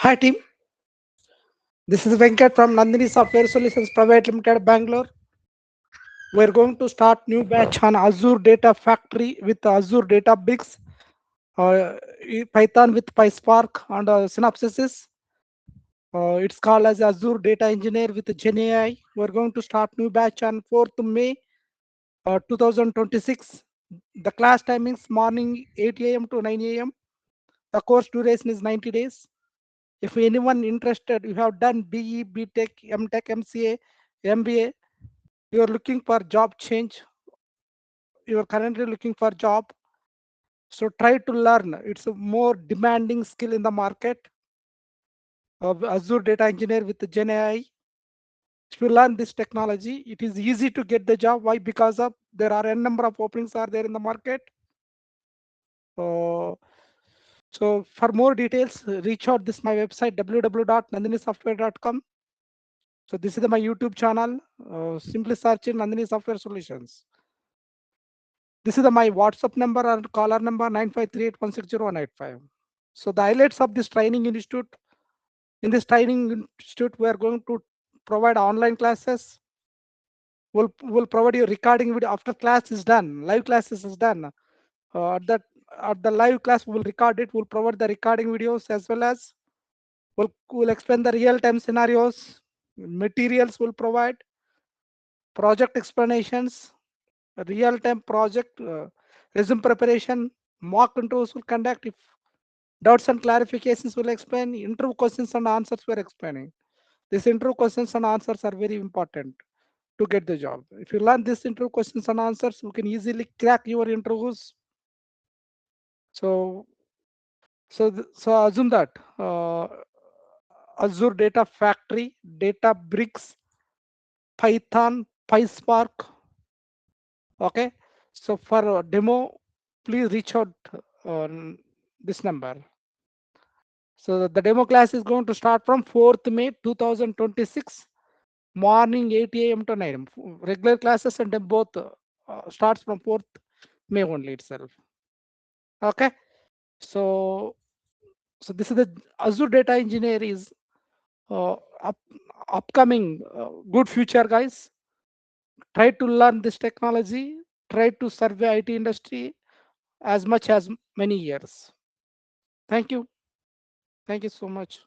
Hi team, this is Venkat from Nandini Software Solutions Private Limited, Bangalore. We're going to start new batch on Azure Data Factory with Azure Databricks, Python with PySpark and Synopsys. It's called as Azure Data Engineer with GenAI. We're going to start new batch on 4th May 2026. The class timings morning 8 a.m. to 9 a.m. The course duration is 90 days. If anyone interested, you have done BE, BTech, MTech, MCA, MBA, you are looking for job change, you are currently looking for job, so try to learn. It's a more demanding skill in the market of Azure Data Engineer with Gen AI. If you learn this technology, it is easy to get the job. Why? Because of there are a number of openings are there in the market. Uh, so for more details, reach out this my website www.nandinisoftware.com. So this is my YouTube channel. Simply search in Nandini Software Solutions. This is my WhatsApp number or caller number 9538160185. So the highlights of this training institute. In this training institute, we are going to provide online classes. We'll provide you recording video after class is done. Live classes is done. At the live class, we'll record it. We'll provide the recording videos as well as we'll explain the real-time scenarios. Materials will provide project explanations, real-time project resume preparation, mock interviews will conduct. If doubts and clarifications will explain, interview questions and answers we're explaining. These interview questions and answers are very important to get the job. If you learn these interview questions and answers, you can easily crack your interviews. So, so assume that Azure Data Factory, Databricks, Python, PySpark. Okay. So for a demo, please reach out on this number. So the demo class is going to start from 4th May 2026, morning 8 a.m. to 9 a.m. Regular classes and then both starts from 4th May only itself. Okay. So this is the Azure Data Engineer is uh, up, upcoming good future, guys. Try to learn this technology. Try to survey IT industry as much as many years. Thank you. Thank you so much.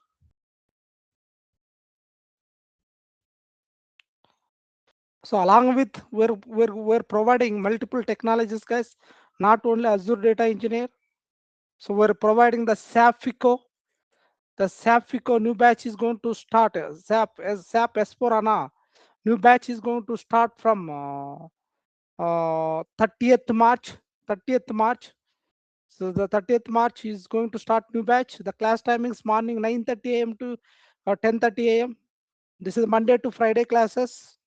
So along with we're providing multiple technologies, guys, not only Azure Data Engineer. So we're providing the SAP FICO. The SAP FICO new batch is going to start SAP S4HANA. New batch is going to start from 30th March. 30th March. So the 30th March is going to start new batch. The class timings morning 9:30 a.m. to 10:30 a.m. This is Monday to Friday classes.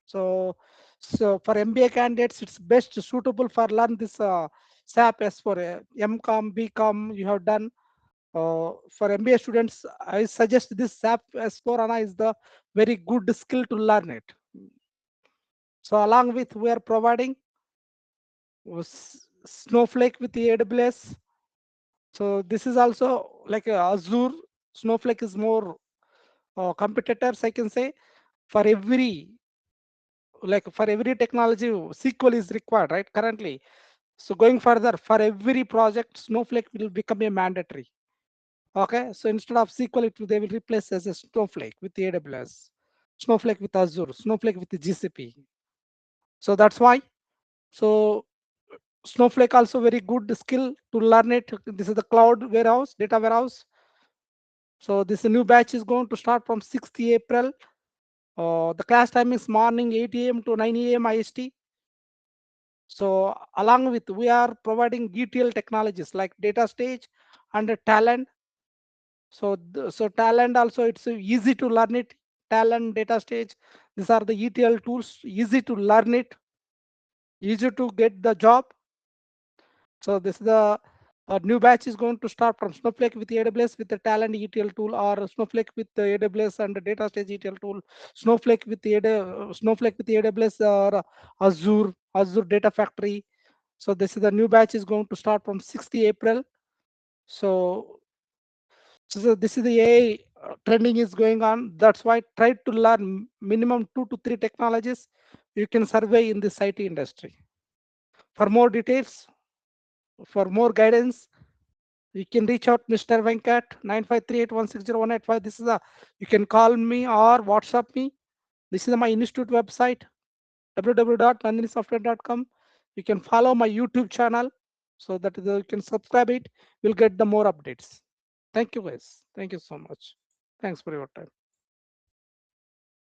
So for MBA candidates, it's best suitable for learn this SAP as for MCOM, BCom you have done. For MBA students, I suggest this SAP S4 HANA is the very good skill to learn it. So along with we are providing Snowflake with the AWS. So this is also like Azure. Snowflake is more competitors, I can say. For every technology, SQL is required, right? Currently. So going further, for every project, Snowflake will become a mandatory. Okay. So instead of SQL, they will replace as a Snowflake with the AWS, Snowflake with Azure, Snowflake with the GCP. So that's why. So Snowflake also very good skill to learn it. This is the cloud warehouse, data warehouse. So this new batch is going to start from 6th April. The class time is morning 8 a.m. to 9 a.m. IST. So along with we are providing ETL technologies like data stage and talent. So talent also it's easy to learn it. Talent, data stage, these are the ETL tools. Easy to learn it. Easy to get the job. So this is the new batch is going to start from Snowflake with AWS with the talent ETL tool, or Snowflake with the AWS and the data stage ETL tool, Snowflake with the AWS or Azure Data Factory. So this is the new batch is going to start from 6th April. So So this is the AI trending is going on. That's why try to learn minimum 2 to 3 technologies you can survey in this IT industry. For more details, for more guidance, you can reach out Mr. Venkat 9538160185. This is a you can call me or WhatsApp me. This is my institute website www.nandinisoftware.com. You can follow my YouTube channel so that you can subscribe it. You'll get the more updates. Thank you guys. Thank you so much. Thanks for your time.